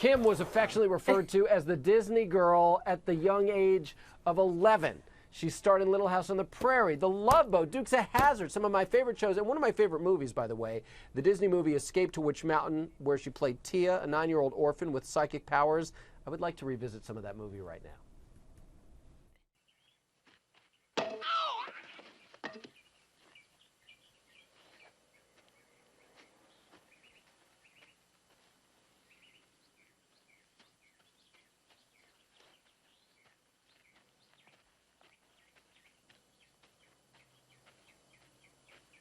Kim was affectionately referred to as the Disney girl at the young age of 11. She starred in Little House on the Prairie, The Love Boat, Dukes of Hazzard, some of my favorite shows, and one of my favorite movies, by the way, the Disney movie Escape to Witch Mountain, where she played Tia, a 9-year-old orphan with psychic powers. I would like to revisit some of that movie right now.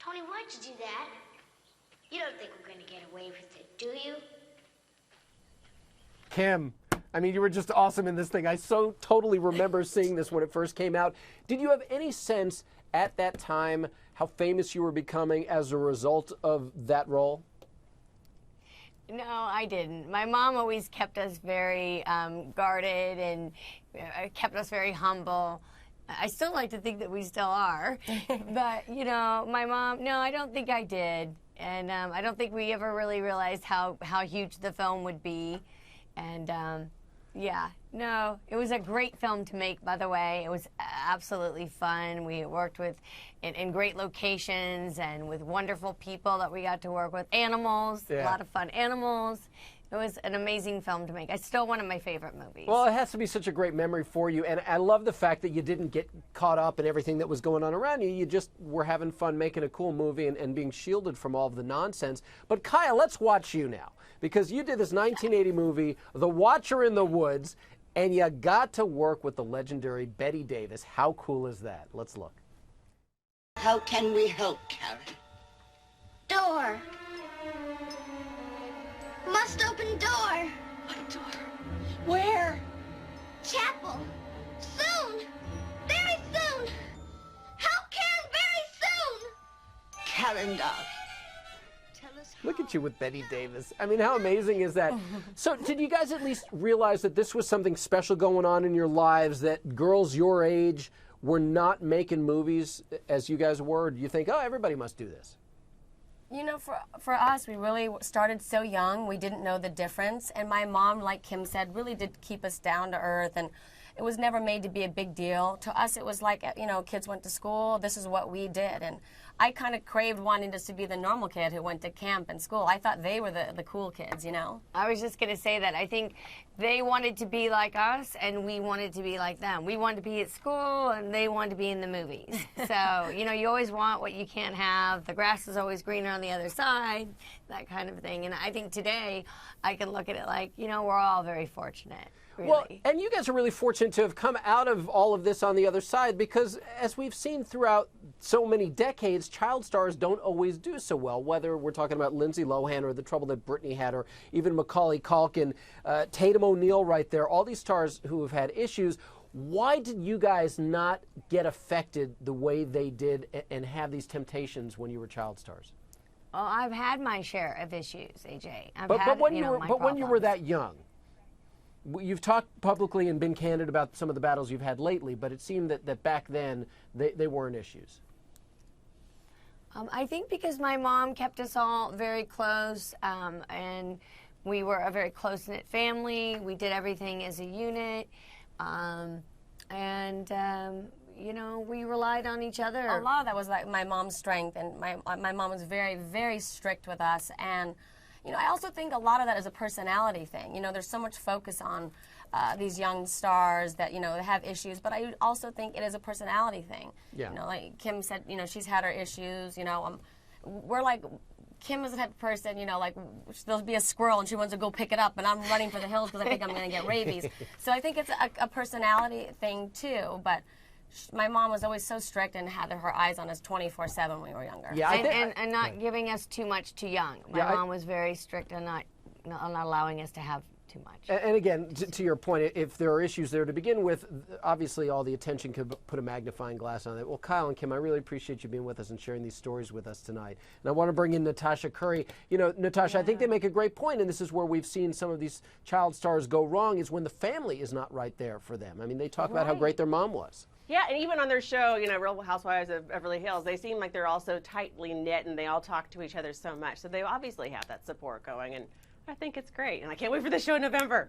Tony, why'd you do that? You don't think we're going to get away with it, do you? Kim, I mean, you were just awesome in this thing. I so totally remember seeing this when it first came out. Did you have any sense at that time how famous you were becoming as a result of that role? No, I didn't. My mom always kept us very guarded and kept us very humble. I still like to think that we still are. But, you know, my mom, no, I don't think I did. And I don't think we ever really realized how huge the film would be. And, yeah, no, it was a great film to make, by the way. It was absolutely fun. We worked with in great locations and with wonderful people that we got to work with. Animals, a lot of fun animals. It was an amazing film to make. It's still one of my favorite movies. Well, it has to be such a great memory for you, and I love the fact that you didn't get caught up in everything that was going on around you. You just were having fun making a cool movie and being shielded from all of the nonsense. But Kyle, let's watch you now, because you did this 1980 movie, The Watcher in the Woods, and you got to work with the legendary Bette Davis. How cool is that? Let's look. How can we help, Karen? Door. Must open door. What door? Where? Chapel. Soon. Very soon. How can very soon? Karen, darling. Tell us how. Look at you with Bette Davis. I mean, how amazing is that? So did you guys at least realize that this was something special going on in your lives, that girls your age were not making movies as you guys were? Do you think, oh, everybody must do this? You know, for us, we really started so young. We didn't know the difference. And my mom, like Kim said, really did keep us down to earth. And it was never made to be a big deal. To us, it was like, you know, kids went to school. This is what we did. And I kind of craved wanting just to be the normal kid who went to camp and school. I thought they were the cool kids, you know? I was just going to say that. I think they wanted to be like us, and we wanted to be like them. We wanted to be at school, and they wanted to be in the movies. So, you know, you always want what you can't have. The grass is always greener on the other side, that kind of thing. And I think today I can look at it like, you know, we're all very fortunate. Really. Well, and you guys are really fortunate to have come out of all of this on the other side, because as we've seen throughout so many decades, child stars don't always do so well, whether we're talking about Lindsay Lohan or the trouble that Britney had, or even Macaulay Culkin, Tatum O'Neal right there, all these stars who have had issues. Why did you guys not get affected the way they did and have these temptations when you were child stars? Well, I've had my share of issues, AJ. But when you were that young, you've talked publicly and been candid about some of the battles you've had lately, but it seemed that back then they weren't issues. I think because my mom kept us all very close, and we were a very close-knit family. We did everything as a unit, you know, we relied on each other. A lot of that was like my mom's strength, and my mom was very, very strict with us. And you know, I also think a lot of that is a personality thing. You know, there's so much focus on these young stars that, you know, have issues, but I also think it is a personality thing. Yeah. You know, like Kim said, you know, she's had her issues, you know. We're like, Kim is the type of person, you know, like, there'll be a squirrel and she wants to go pick it up, and I'm running for the hills because I think I'm going to get rabies. So I think it's a personality thing, too, but my mom was always so strict and had her eyes on us 24/7 when we were younger. Yeah, and not giving us too much too young. My mom was very strict on not allowing us to have too much. And again, to your point, if there are issues there to begin with, obviously all the attention could put a magnifying glass on it. Well, Kyle and Kim, I really appreciate you being with us and sharing these stories with us tonight. And I want to bring in Natasha Curry. You know, Natasha, I think they make a great point, and this is where we've seen some of these child stars go wrong, is when the family is not right there for them. I mean, they talk about how great their mom was. Yeah, and even on their show, you know, Real Housewives of Beverly Hills, they seem like they're all so tightly knit and they all talk to each other so much. So they obviously have that support going. And I think it's great, and I can't wait for the show in November.